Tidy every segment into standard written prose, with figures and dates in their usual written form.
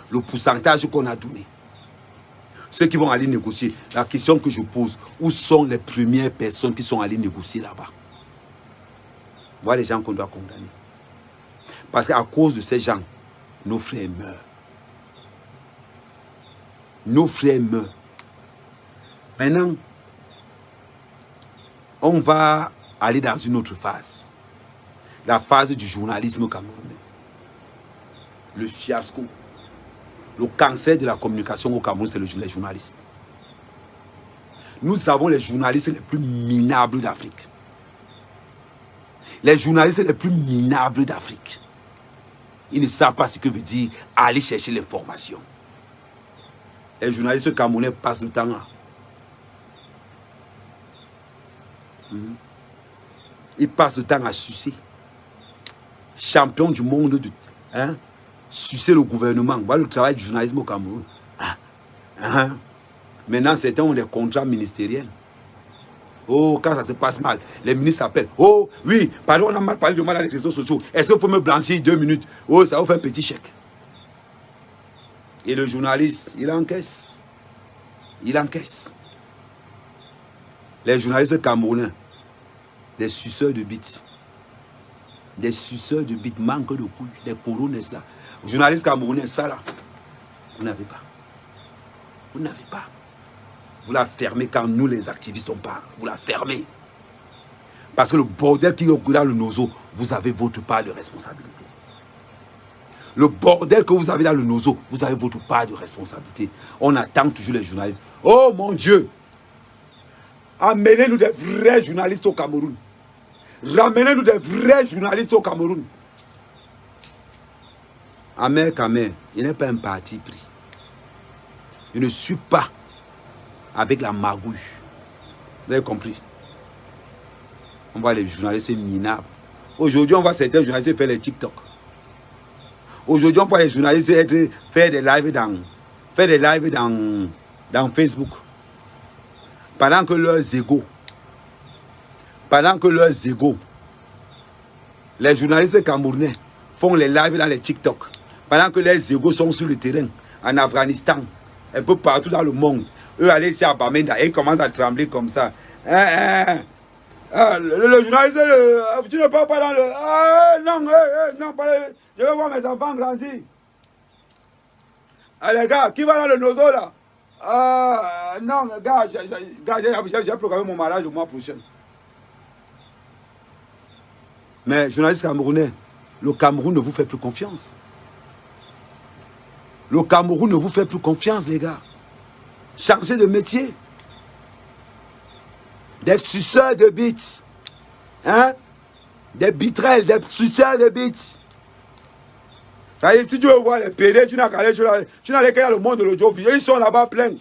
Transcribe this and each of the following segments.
le pourcentage qu'on a donné. Ceux qui vont aller négocier, la question que je pose, où sont les premières personnes qui sont allées négocier là-bas? Voilà les gens qu'on doit condamner. Parce qu'à cause de ces gens, nos frères meurent. Nos frères meurent. Maintenant, on va aller dans une autre phase. La phase du journalisme camerounais. Le fiasco. Le cancer de la communication au Cameroun, c'est les journalistes. Nous avons les journalistes les plus minables d'Afrique. Les journalistes les plus minables d'Afrique. Ils ne savent pas ce que veut dire aller chercher l'information. Les journalistes camerounais passent le temps à... Ils passent le temps à sucer. Champion du monde de... sucer le gouvernement. Voilà le travail du journalisme au Cameroun. Maintenant, certains ont des contrats ministériels. Oh, quand ça se passe mal, les ministres appellent. Oh, oui, pardon, on a mal parlé de moi dans les réseaux sociaux. Est-ce qu'il faut me blanchir 2 minutes? Oh, ça vous fait un petit chèque. Et le journaliste, il encaisse. Il encaisse. Les journalistes camerounais, des suceurs de bites. Des suceurs de bites, manque de couilles, des corones là. Journalistes camerounais, ça là, vous n'avez pas. Vous n'avez pas. Vous la fermez quand nous, les activistes, on parle. Vous la fermez. Parce que le bordel qui est dans le nozo, vous avez votre part de responsabilité. Le bordel que vous avez dans le nozo, vous avez votre part de responsabilité. On attend toujours les journalistes. Oh mon Dieu! Amenez-nous des vrais journalistes au Cameroun. Ramenez-nous des vrais journalistes au Cameroun. Ahmed Kamer, il n'est pas un parti pris. Il ne suit pas avec la magouille. Vous avez compris? On voit les journalistes minables. Aujourd'hui, on voit certains journalistes faire les TikTok. Aujourd'hui, on voit les journalistes faire des lives dans Facebook. Pendant que leurs égaux, les journalistes camerounais font les lives dans les TikTok. Pendant que les égaux sont sur le terrain, en Afghanistan, un peu partout dans le monde. Eux allaient ici à Bamenda et ils commencent à trembler comme ça. Le journaliste, tu ne parles pas dans le... non, je vais voir mes enfants grandir. Les gars, qui va dans le nozo là? Non, gars, j'ai programmé mon mariage le mois prochain. Mais, journaliste camerounais, le Cameroun ne vous fait plus confiance. Le Cameroun ne vous fait plus confiance, les gars. Changez de métier. Des suceurs de bites. Des bitrelles, des suceurs de bites. Si tu veux voir les PD, tu n'as qu'à aller dans le monde de l'audiovisuel. Ils sont là-bas pleins.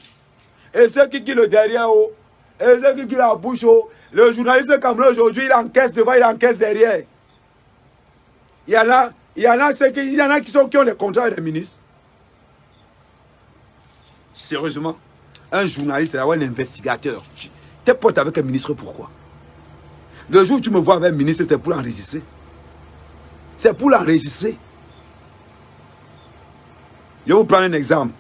Et ceux qui le derrière, et ceux qui la bouche, le journaliste camerounais aujourd'hui, il encaisse devant, il encaisse derrière. Il y en a qui ont des contrats avec les ministres. Sérieusement, un journaliste, c'est un investigateur. Tu es pote avec un ministre, pourquoi? Le jour où tu me vois avec un ministre, c'est pour l'enregistrer. C'est pour l'enregistrer. Je vais vous prendre un exemple.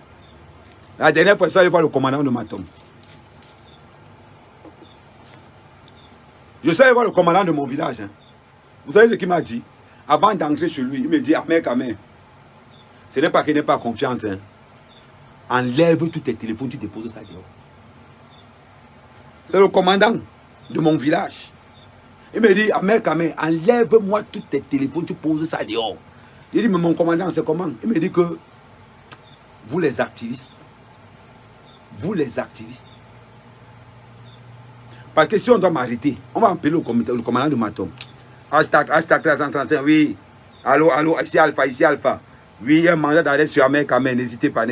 La dernière fois, je suis allé voir le commandant de Matom. Je suis allé voir le commandant de mon village. Vous savez ce qu'il m'a dit? Avant d'entrer chez lui, il me dit, Ahmed Kamer, ce n'est pas qu'il n'ait pas confiance. Enlève tous tes téléphones, tu déposes ça dehors. C'est le commandant de mon village. Il me dit, Ahmed Kamer, enlève-moi tous tes téléphones, tu poses ça dehors. Il dit, mais mon commandant, c'est comment? Il me dit que vous les activistes, parce que si on doit m'arrêter, on va appeler le commandant de Matom. Hashtag 335, oui. Allô, ici Alpha. Oui, il y a un mandat d'arrêt sur Ahmed Kamer, n'hésitez pas,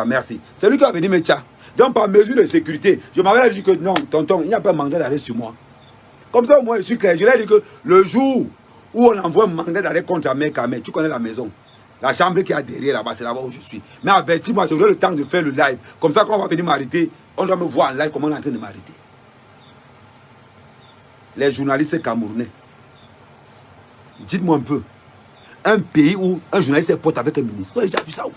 merci. C'est lui qui a venu me dire, donc par mesure de sécurité, je m'avais dit que non, tonton, il n'y a pas de mandat d'arrêt sur moi. Comme ça, au moins, je suis clair. Je lui ai dit que le jour où on envoie un mandat d'arrêt contre Ahmed Kamer, tu connais la maison. La chambre qui est derrière là-bas, c'est là-bas où je suis. Mais avertis-moi, j'aurai le temps de faire le live. Comme ça, quand on va venir m'arrêter, on doit me voir en live comment on est en train de m'arrêter. Les journalistes camerounais, dites-moi un peu, un pays où un journaliste est pote avec un ministre, vous avez déjà vu ça où?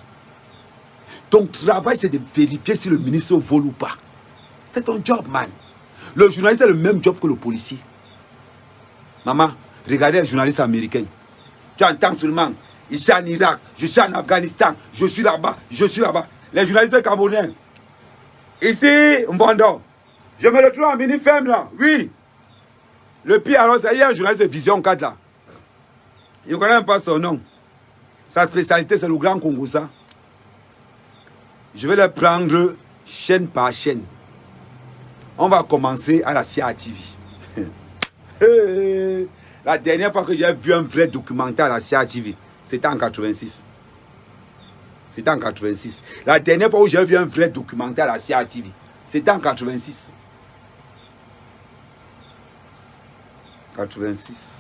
Ton travail, c'est de vérifier si le ministre vole ou pas. C'est ton job, man. Le journaliste a le même job que le policier. Maman, regardez les journalistes américains. Tu entends seulement, ici en Irak, je suis en Afghanistan, je suis là-bas, je suis là-bas. Les journalistes camerounais. Ici, Mbondo. Je me retrouve en mini-ferme là, oui. Le pire, alors, il y a un journaliste de Vision 4 là. Il ne connaît même pas son nom. Sa spécialité, c'est le Grand Congosa. Je vais le prendre chaîne par chaîne. On va commencer à la CIATV. La dernière fois que j'ai vu un vrai documentaire à la CIATV, c'était en 86. C'était en 86. La dernière fois où j'ai vu un vrai documentaire à la CIATV, c'était en 86. 86.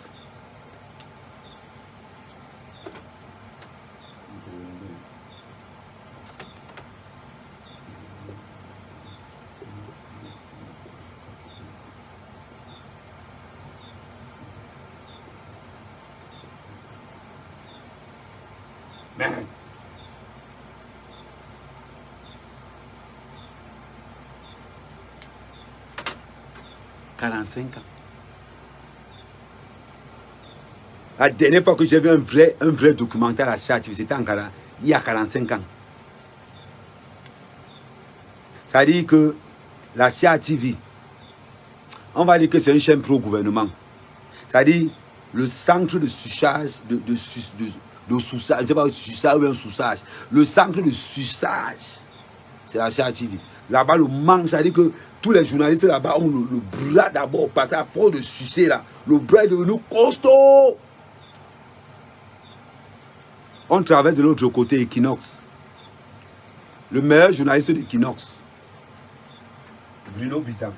Merde. « 45 ans. La dernière fois que j'ai vu un vrai documentaire à la CIATV, c'était il y a 45 ans. Ça dit que la CIATV, on va dire que c'est une chaîne pro-gouvernement. Ça dit le centre de suçage, de suçage, je ne sais pas si suçage ou un suçage. Le centre de suçage, c'est la CIATV. Là-bas, le manque, ça dit que tous les journalistes là-bas ont le bras d'abord, parce qu'à force de sucer là, le bras est devenu costaud. On traverse de l'autre côté Equinox. Le meilleur journaliste d'Equinox, Bruno Bitan.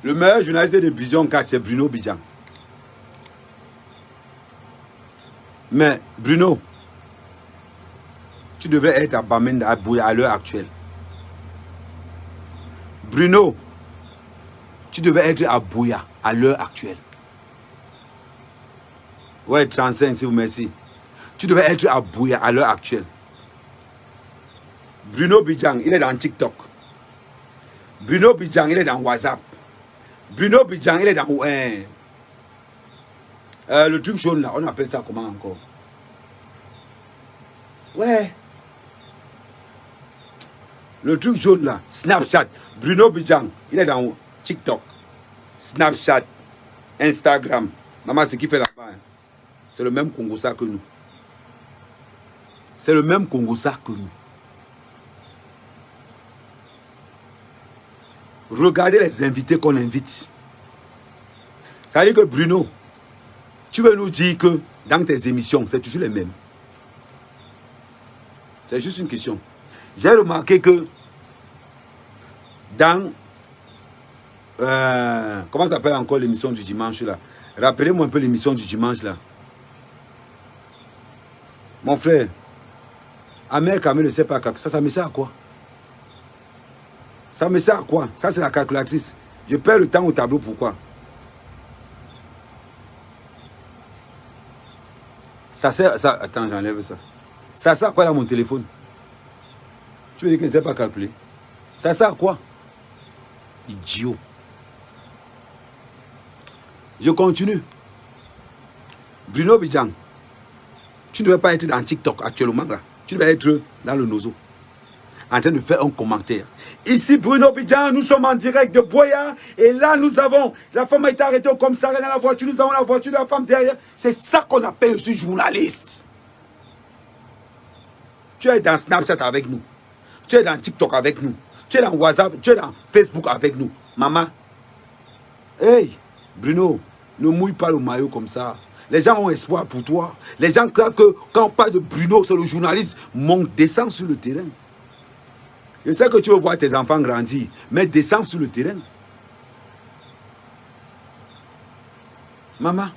Le meilleur journaliste de Vision 4, c'est Bruno Bidjan. Mais Bruno, tu devrais être à Bamenda, à Bouya à l'heure actuelle. Bruno, tu devrais être à Bouya à l'heure actuelle. Ouais, 35, si vous merci. Tu devrais être à Bouya à l'heure actuelle. Bruno Bidjan, il est dans TikTok. Bruno Bidjan, il est dans WhatsApp. Bruno Bidjan, il est dans le truc jaune là, on appelle ça comment encore? Ouais. Le truc jaune là, Snapchat. Bruno Bidjan, il est dans TikTok, Snapchat, Instagram. Maman, ce qu'il fait là-bas, hein, c'est le même Congosa que nous. C'est le même Congosa que nous. Regardez les invités qu'on invite. Ça veut dire que Bruno, tu veux nous dire que dans tes émissions, c'est toujours les mêmes. C'est juste une question. J'ai remarqué que dans... comment ça s'appelle encore l'émission du dimanche là? Rappelez-moi un peu l'émission du dimanche là. Mon frère, Amer Kamel ne sait pas ça me sert à quoi? Ça me sert à quoi? Ça c'est la calculatrice. Je perds le temps au tableau, pourquoi? Ça sert... Ça, attends, j'enlève ça. Ça sert à quoi dans mon téléphone? Tu veux dire que je ne sais pas calculer? Ça sert à quoi? Idiot. Je continue. Bruno Bidjan, tu ne devais pas être dans TikTok actuellement là. Tu devais être dans le Nozo, en train de faire un commentaire. Ici Bruno Bidjan, nous sommes en direct de Boya. Et là nous avons, la femme a été arrêtée au commissariat dans la voiture. Nous avons la voiture de la femme derrière. C'est ça qu'on appelle, je suis journaliste. Tu es dans Snapchat avec nous. Tu es dans TikTok avec nous. Tu es dans WhatsApp, tu es dans Facebook avec nous. Maman. Hey, Bruno, ne mouille pas le maillot comme ça. Les gens ont espoir pour toi. Les gens croient que quand on parle de Bruno, c'est le journaliste, monte, descend sur le terrain. Je sais que tu veux voir tes enfants grandir, mais descends sur le terrain. Maman.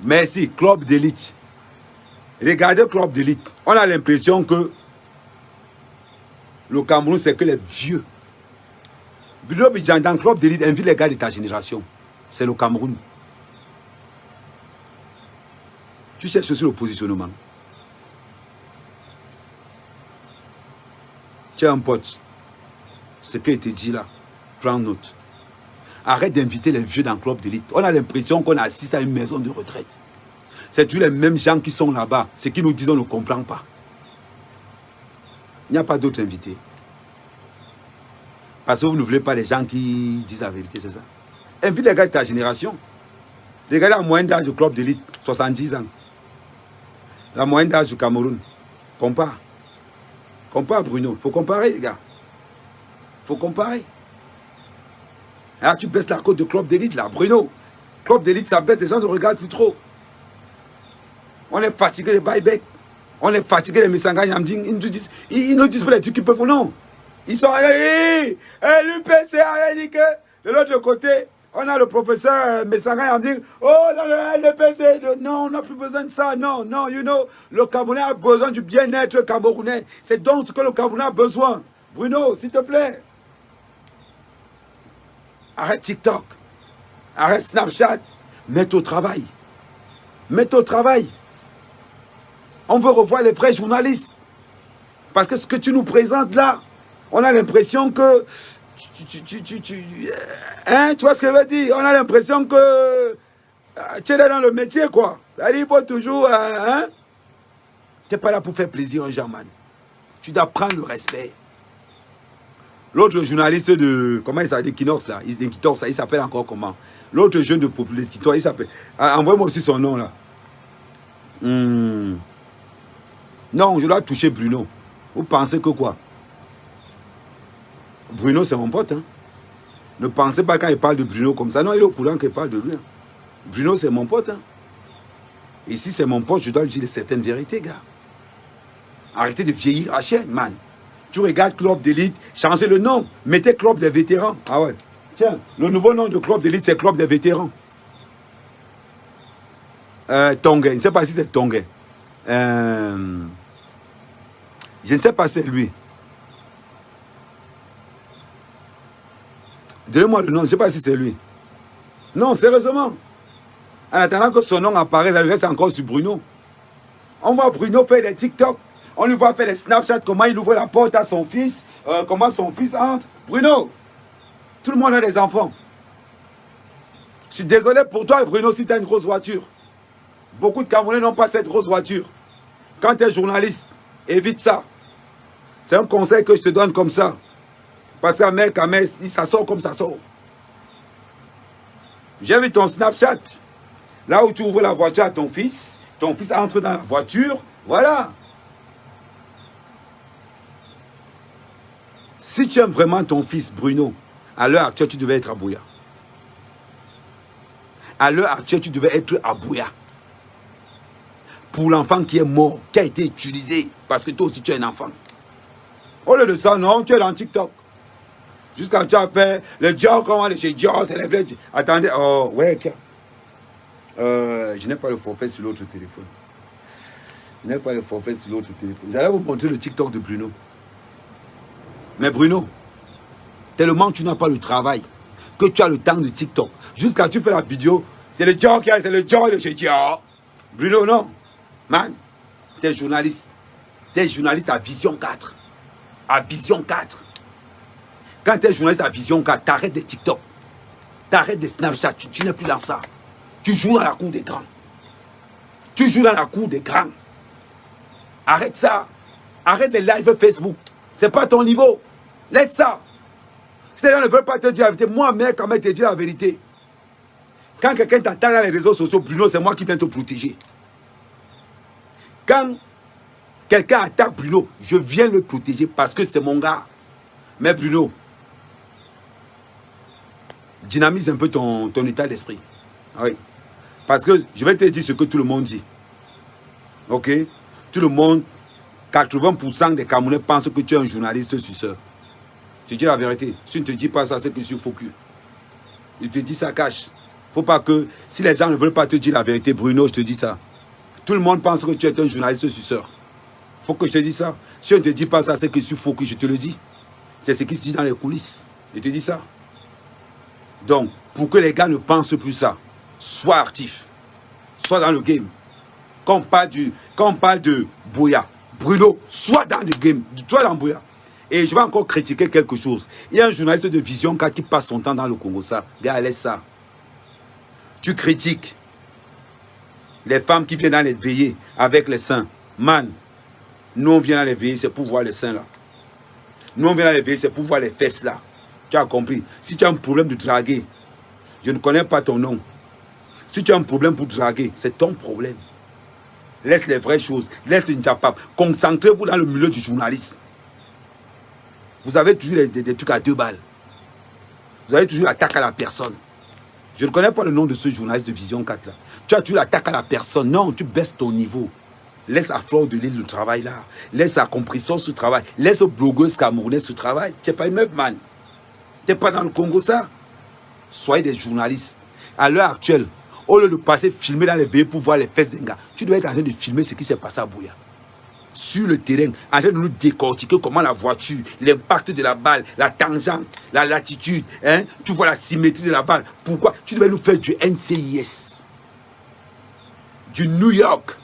Merci, Club d'élite. Regardez Club d'élite. On a l'impression que le Cameroun, c'est que les vieux. Bruno Bidjan, dans Club d'élite, invite les gars de ta génération. C'est le Cameroun. Tu cherches aussi le positionnement. Tu as un pote. Ce qu'il te dit là, prends note. Arrête d'inviter les vieux dans le club d'élite. On a l'impression qu'on assiste à une maison de retraite. C'est toujours les mêmes gens qui sont là-bas. Ce qu'ils nous disent, on ne comprend pas. Il n'y a pas d'autres invités. Parce que vous ne voulez pas les gens qui disent la vérité, c'est ça. Invite les gars de ta génération. Regardez la moyenne d'âge du club d'élite, 70 ans. La moyenne d'âge du Cameroun. Compare. Compare, Bruno. Il faut comparer, les gars. Il faut comparer. Alors tu baisses la cote de club d'élite, là. Bruno, club d'élite, ça baisse, les gens ne regardent plus trop. On est fatigué des buyback. On est fatigué des Messanga Yamding. Ils nous disent pas les trucs qu'ils peuvent ou non. Ils sont allés. L'UPC a dit que de l'autre côté, on a le professeur Messanga Yamding. Oh, l'UPC. Non, on n'a plus besoin de ça. Non, non, you know, le Camerounais a besoin du bien-être camerounais. C'est donc ce que le Camerounais a besoin. Bruno, s'il te plaît. Arrête TikTok. Arrête Snapchat. Mets au travail. Mets au travail. On veut revoir les vrais journalistes. Parce que ce que tu nous présentes là, on a l'impression que... Hein, tu vois ce que je veux dire? On a l'impression que... tu es là dans le métier, quoi. Il faut toujours... hein? Tu n'es pas là pour faire plaisir aux gens, man. Tu dois prendre le respect. L'autre journaliste de... Comment il s'appelle? Kinox, là. Il s'appelle encore comment? L'autre jeune de Popularité, il s'appelle... Envoie-moi aussi son nom, là. Non, je dois toucher Bruno. Vous pensez que quoi? Bruno, c'est mon pote. Hein? Ne pensez pas quand il parle de Bruno comme ça. Non, il est au courant qu'il parle de lui. Hein? Bruno, c'est mon pote. Hein? Ici, c'est mon pote, je dois lui dire certaines vérités, gars. Arrêtez de vieillir à chaîne, man. Tu regardes Club d'élite, changez le nom. Mettez Club des vétérans. Ah ouais. Tiens, le nouveau nom de Club d'élite, c'est Club des vétérans. Tongue, je ne sais pas si c'est Tongue. Je ne sais pas si c'est lui. Donnez-moi le nom, je ne sais pas si c'est lui. Non, sérieusement. En attendant que son nom apparaisse, elle reste encore sur Bruno. On voit Bruno faire des TikTok. On lui voit faire des Snapchat, comment il ouvre la porte à son fils, comment son fils entre. Bruno, tout le monde a des enfants. Je suis désolé pour toi, Bruno, si tu as une grosse voiture. Beaucoup de Camerounais n'ont pas cette grosse voiture. Quand tu es journaliste, évite ça. C'est un conseil que je te donne comme ça. Parce qu'un mec, ça sort comme ça sort. J'ai vu ton Snapchat. Là où tu ouvres la voiture à ton fils entre dans la voiture. Voilà. Si tu aimes vraiment ton fils, Bruno, à l'heure actuelle, tu devais être à Bouya. À l'heure actuelle, tu devais être à Bouya. Pour l'enfant qui est mort, qui a été utilisé, parce que toi aussi tu es un enfant. Au lieu de ça, non, tu es dans TikTok. Jusqu'à tu as fait le job, comment aller chez Dior, c'est les vrais. Attendez, oh, ouais, je n'ai pas le forfait sur l'autre téléphone. Je n'ai pas le forfait sur l'autre téléphone. J'allais vous montrer le TikTok de Bruno. Mais Bruno, tellement tu n'as pas le travail, que tu as le temps de TikTok. Jusqu'à tu fais la vidéo, c'est le job qui a, c'est le job de chez Dior. Bruno, non. Man, tu es journaliste. Tu es journaliste à Vision 4. À Vision 4. Quand tu es journaliste à Vision 4, t'arrêtes des TikTok. T'arrêtes des Snapchat. Tu n'es plus dans ça. Tu joues dans la cour des grands. Tu joues dans la cour des grands. Arrête ça. Arrête les lives Facebook. C'est pas ton niveau. Laisse ça. Si les gens ne veulent pas te dire la vérité, moi, mec, quand même te dire la vérité. Quand quelqu'un t'attaque dans les réseaux sociaux, Bruno, c'est moi qui viens te protéger. Quand quelqu'un attaque Bruno, je viens le protéger parce que c'est mon gars. Mais Bruno, dynamise un peu ton état d'esprit. Ah oui. Parce que je vais te dire ce que tout le monde dit. Ok? Tout le monde, 80% des Camerounais pensent que tu es un journaliste suceur. Je te dis la vérité. Si je ne te dis pas ça, c'est que je suis faux cul. Je te dis ça cache. Faut pas que, si les gens ne veulent pas te dire la vérité, Bruno, je te dis ça. Tout le monde pense que tu es un journaliste suceur. Faut que je te dise ça. Si je ne te dis pas ça, c'est que je suis faux cul, je te le dis. C'est ce qui se dit dans les coulisses. Je te dis ça. Donc, pour que les gars ne pensent plus ça. Sois actif. Sois dans le game. Quand on parle de Buya, Bruno, sois dans le game. Sois dans Buya. Et je vais encore critiquer quelque chose. Il y a un journaliste de Vision qui passe son temps dans le Congo. Ça, gars, laisse ça. Tu critiques les femmes qui viennent dans les veillées avec les seins. Man, nous on vient dans les veillées, c'est pour voir les seins là. Nous on vient dans les veillées, c'est pour voir les fesses là. Tu as compris? Si tu as un problème de draguer, je ne connais pas ton nom. Si tu as un problème pour draguer, c'est ton problème. Laisse les vraies choses. Laisse les njapap. Concentrez-vous dans le milieu du journalisme. Vous avez toujours des trucs à 2 balles. Vous avez toujours l'attaque à la personne. Je ne connais pas le nom de ce journaliste de Vision 4 là. Tu as toujours l'attaque à la personne. Non, tu baisses ton niveau. Laisse à Fleur de l'île le travail là. Laisse à Compression ce travail. Laisse aux blogueuses camerounaises ce travail. Tu n'es pas une meuf, man. Tu n'es pas dans le Congo, ça. Soyez des journalistes. À l'heure actuelle, au lieu de passer filmer dans les veillées pour voir les fesses d'un gars, tu dois être en train de filmer ce qui s'est passé à Buya. Sur le terrain, en train de nous décortiquer comment la voiture, l'impact de la balle, la tangente, la latitude, hein, tu vois la symétrie de la balle. Pourquoi? Tu devais nous faire du NCIS, du New York.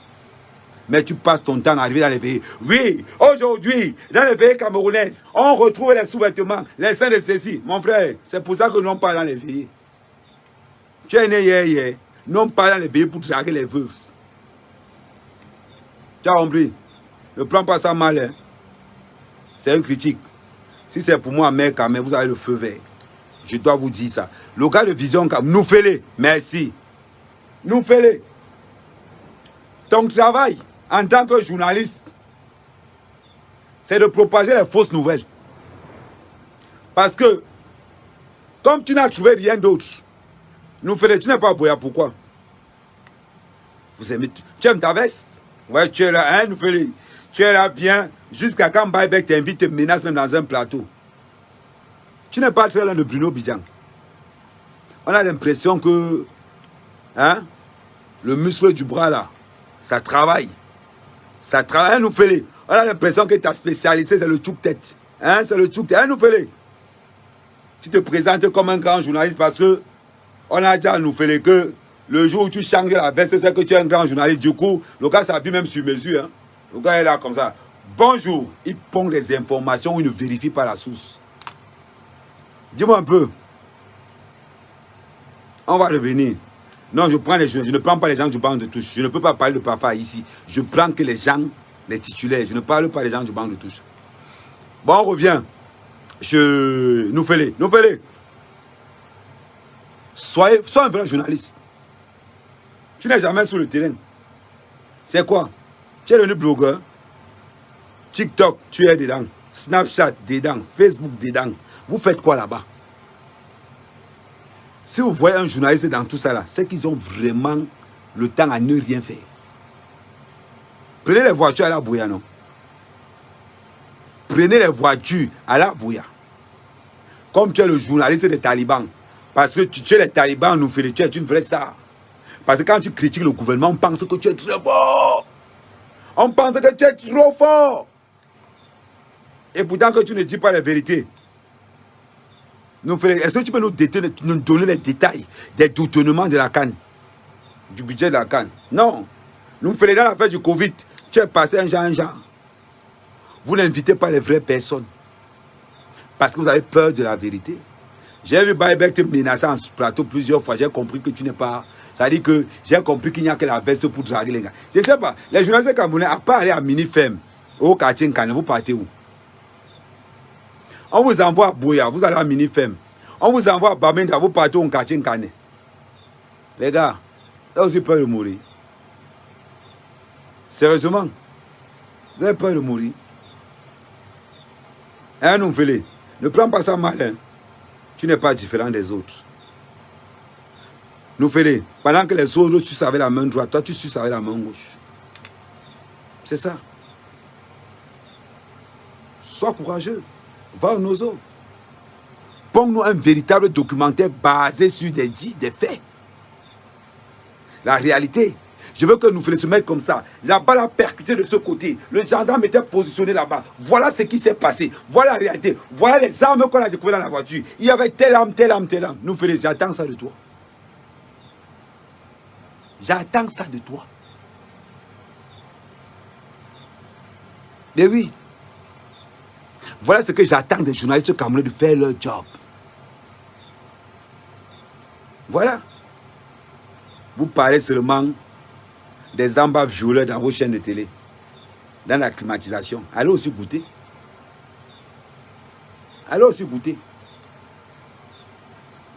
Mais tu passes ton temps à arriver dans les veillées. Oui, aujourd'hui, dans les veillées camerounaises, on retrouve les sous-vêtements, les seins de ceci. Mon frère, c'est pour ça que nous n'ont pas dans les veillées. Tu es né hier, non pas dans les veillées pour draguer les veuves. Tu as compris? Ne prends pas ça mal. Hein? C'est une critique. Si c'est pour moi, mec, mais vous avez le feu vert. Je dois vous dire ça. Le gars de Vision, nous fais-les. Merci. Nous fais-les. Ton travail en tant que journaliste, c'est de propager les fausses nouvelles. Parce que, comme tu n'as trouvé rien d'autre, nous fais-les. Tu n'es pas Buya, pourquoi? Vous aimez, tu aimes ta veste? Ouais, tu es là, hein, nous fais-les. Tu es là bien, jusqu'à quand Baïbek t'invite, te menace même dans un plateau. Tu n'es pas très loin de Bruno Bidjan. On a l'impression que hein, le muscle du bras là, ça travaille. Ça travaille, nous fait. On a l'impression que ta spécialité, c'est le tchouk-tête. Hein, c'est le tchouk-tête. Hein, nous fait. Tu te présentes comme un grand journaliste parce que on a déjà nous fait que le jour où tu changes la veste, c'est que tu es un grand journaliste. Du coup, le gars s'habille même sur mesure. Hein. Le gars est là comme ça. Bonjour. Il pond des informations où il ne vérifie pas la source. Dis-moi un peu. On va revenir. Non, je prends les gens. Je ne prends pas les gens du banc de touche. Je ne peux pas parler de papa ici. Je prends que les gens, les titulaires. Je ne parle pas des gens du banc de touche. Bon, on revient. Nous fais-les. Nous fais-les. Sois un vrai journaliste. Tu n'es jamais sur le terrain. C'est quoi? Tu es devenu blogueur. TikTok, tu es dedans. Snapchat, dedans. Facebook, dedans. Vous faites quoi là-bas? Si vous voyez un journaliste dans tout ça là, c'est qu'ils ont vraiment le temps à ne rien faire. Prenez les voitures à la Buya, non? Prenez les voitures à la Buya. Comme tu es le journaliste des talibans. Parce que tu es les talibans, nous fait tu es une vraie star. Parce que quand tu critiques le gouvernement, on pense que tu es très fort. On pense que tu es trop fort. Et pourtant que tu ne dis pas la vérité. Est-ce que tu peux nous donner les détails des détournements de la CAN, du budget de la CAN? Non. Nous faisons dans l'affaire du Covid. Tu es passé un genre. Vous n'invitez pas les vraies personnes. Parce que vous avez peur de la vérité. J'ai vu Baïbek te menacer en plateau plusieurs fois. J'ai compris que tu n'es pas... Ça dit que j'ai compris qu'il n'y a que la veste pour draguer les gars. Je ne sais pas. Les journalistes camerounais, à part aller à Mini-Fem, au quartier Nkane, vous partez où? On vous envoie à Buya, vous allez à Mini-Fem. On vous envoie à Bamenda, vous partez au quartier Nkane. Les gars, vous avez aussi peur de mourir. Sérieusement, vous avez peur de mourir. Hein, non, Félé, ne prends pas ça mal. Hein. Tu n'es pas différent des autres. Nous Félé, pendant que les autres sucent avec la main droite, toi tu suces avec la main gauche. C'est ça. Sois courageux. Va au Nozo. Ponds-nous un véritable documentaire basé sur des dits, des faits. La réalité. Je veux que nous se mettre comme ça. La balle a percuté de ce côté. Le gendarme était positionné là-bas. Voilà ce qui s'est passé. Voilà la réalité. Voilà les armes qu'on a découvertes dans la voiture. Il y avait telle arme, telle arme, telle arme. Nous faisons, j'attends ça de toi. J'attends ça de toi. Mais oui. Voilà ce que j'attends des journalistes camerounais de faire leur job. Voilà. Vous parlez seulement des embats violeurs dans vos chaînes de télé, dans la climatisation. Allez aussi goûter. Allez aussi goûter.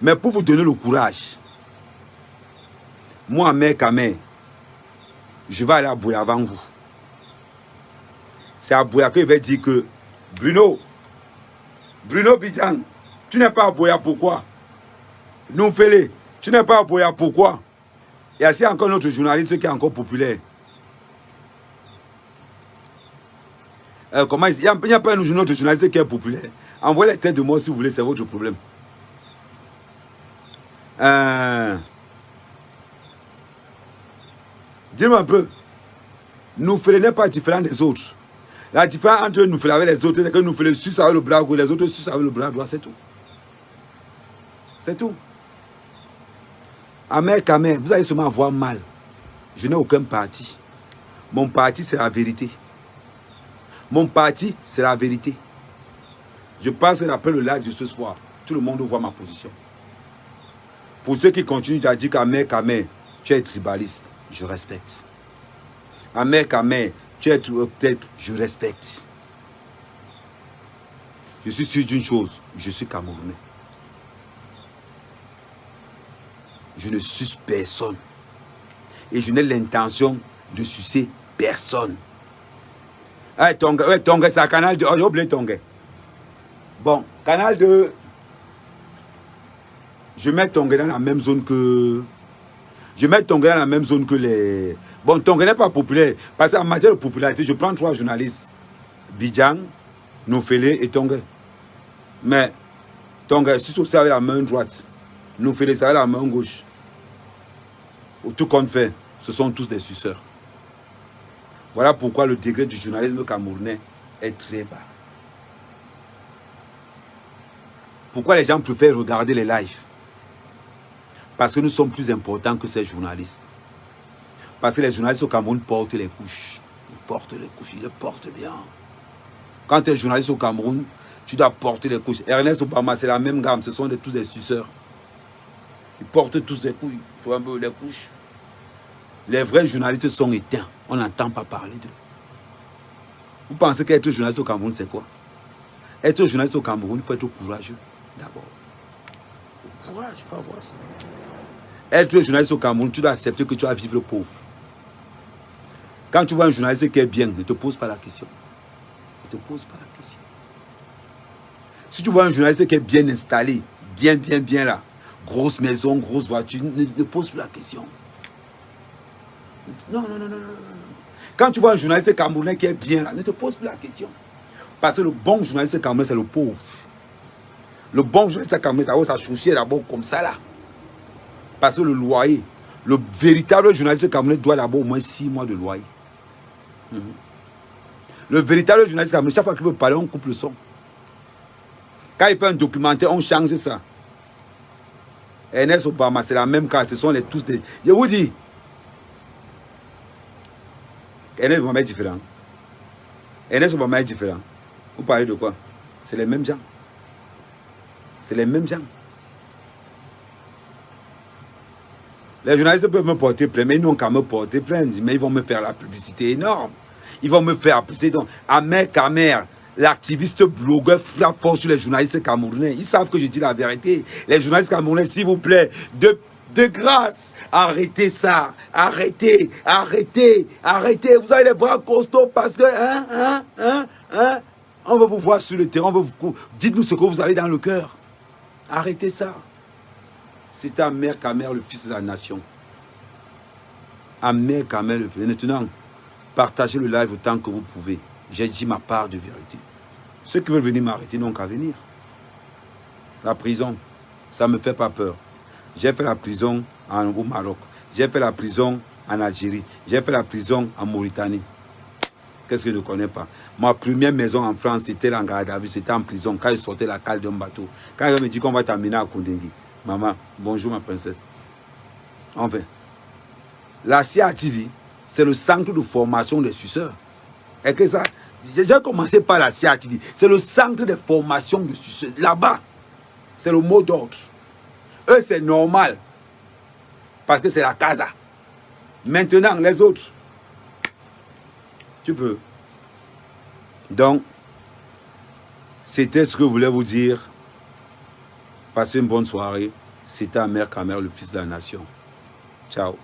Mais pour vous donner le courage, moi, mère Kamé, je vais aller à Bouya avant vous. C'est à Bouya que je vais dire que Bruno Bidjan, tu n'es pas à Bouya, pourquoi? Nous Félé, tu n'es pas à Bouya, pourquoi? Et il y a encore notre journaliste qui est encore populaire. Comment il n'y a pas un autre journaliste qui est populaire. Envoyez les têtes de moi si vous voulez, c'est votre problème. Dis-moi un peu. Nous Félé n'est pas différent des autres. La différence entre nous Félé avec les autres, c'est que nous Félé suce avec le bras gauche, les autres sucent avec le bras droit, c'est tout. C'est tout. Amer Kamé, vous allez seulement avoir mal. Je n'ai aucun parti. Mon parti, c'est la vérité. Mon parti, c'est la vérité. Je pense qu'après le live de ce soir, tout le monde voit ma position. Pour ceux qui continuent à dire qu'Amer Kamé, tu es tribaliste, je respecte. Amer Kamé, tu es peut-être, je respecte. Je suis sûr d'une chose, je suis Camerounais. Je ne suce personne. Et je n'ai l'intention de sucer personne. Hey, Tonga, c'est un canal de... Oh, j'ai oublié Tonga. Bon, canal de... Je mets Tonga dans la même zone que... Je mets Tonga dans la même zone que les... Bon, Tonga n'est pas populaire. Parce qu'en matière de popularité, je prends 3 journalistes. Bidjan, Noufélé et Tonga. Mais Tonga, si c'est avec la main droite, Noufélé, c'est avec la main gauche. Tout compte fait, ce sont tous des suceurs. Voilà pourquoi le degré du journalisme camerounais est très bas. Pourquoi les gens préfèrent regarder les lives? Parce que nous sommes plus importants que ces journalistes. Parce que les journalistes au Cameroun portent les couches. Ils portent les couches, ils les portent bien. Quand tu es journaliste au Cameroun, tu dois porter les couches. Ernest Obama, c'est la même gamme, ce sont tous des suceurs. Ils portent tous des couilles, tu vois un peu les couches. Les vrais journalistes sont éteints. On n'entend pas parler d'eux. Vous pensez qu'être journaliste au Cameroun, c'est quoi? Être journaliste au Cameroun, il faut être courageux. D'abord. Courage, il faut avoir ça. Être journaliste au Cameroun, tu dois accepter que tu vas vivre pauvre. Quand tu vois un journaliste qui est bien, ne te pose pas la question. Ne te pose pas la question. Si tu vois un journaliste qui est bien installé, bien là, grosse maison, grosse voiture, ne pose pas la question. Non. Quand tu vois un journaliste camerounais qui est bien là, ne te pose plus la question. Parce que le bon journaliste camerounais, c'est le pauvre. Le bon journaliste camerounais, ça va s'associer d'abord comme ça là. Parce que le loyer, le véritable journaliste camerounais doit d'abord au moins 6 mois de loyer. Le véritable journaliste camerounais, chaque fois qu'il veut parler, on coupe le son. Quand il fait un documentaire, on change ça. Ernest Obama, c'est la même cas. Ce sont tous des... Je vous dis, Ernest Obama est différent. Ernest Obama est différent. Vous parlez de quoi? C'est les mêmes gens. C'est les mêmes gens. Les journalistes peuvent me porter plainte, mais ils n'ont qu'à me porter plainte. Mais ils vont me faire la publicité énorme. Ils vont me faire la publicité. Donc, Amer Kamé, l'activiste blogueur frappe fort sur les journalistes camerounais. Ils savent que je dis la vérité. Les journalistes camerounais, s'il vous plaît, de grâce, arrêtez ça. Arrêtez. Vous avez les bras costauds parce que, on va vous voir sur le terrain. Dites-nous ce que vous avez dans le cœur. Arrêtez ça. C'est Amer Kamé, le fils de la nation. Amer Kamé, le fils. Maintenant, partagez le live autant que vous pouvez. J'ai dit ma part de vérité. Ceux qui veulent venir m'arrêter n'ont qu'à venir. La prison, ça ne me fait pas peur. J'ai fait la prison au Maroc. J'ai fait la prison en Algérie. J'ai fait la prison en Mauritanie. Qu'est-ce que je ne connais pas? Ma première maison en France, c'était en garde à vue, c'était en prison. Quand je sortais la cale d'un bateau. Quand elle me dit qu'on va t'amener à Kondengui. Maman, bonjour ma princesse. Enfin, la CIATV, c'est le centre de formation des suceurs. Et que ça, j'ai commencé par la CIATV. C'est le centre de formation des suceurs. Là-bas, c'est le mot d'ordre. Eux, c'est normal. Parce que c'est la casa. Maintenant, les autres, tu peux. Donc, c'était ce que je voulais vous dire. Passez une bonne soirée. C'était Amer Kamer, le fils de la nation. Ciao.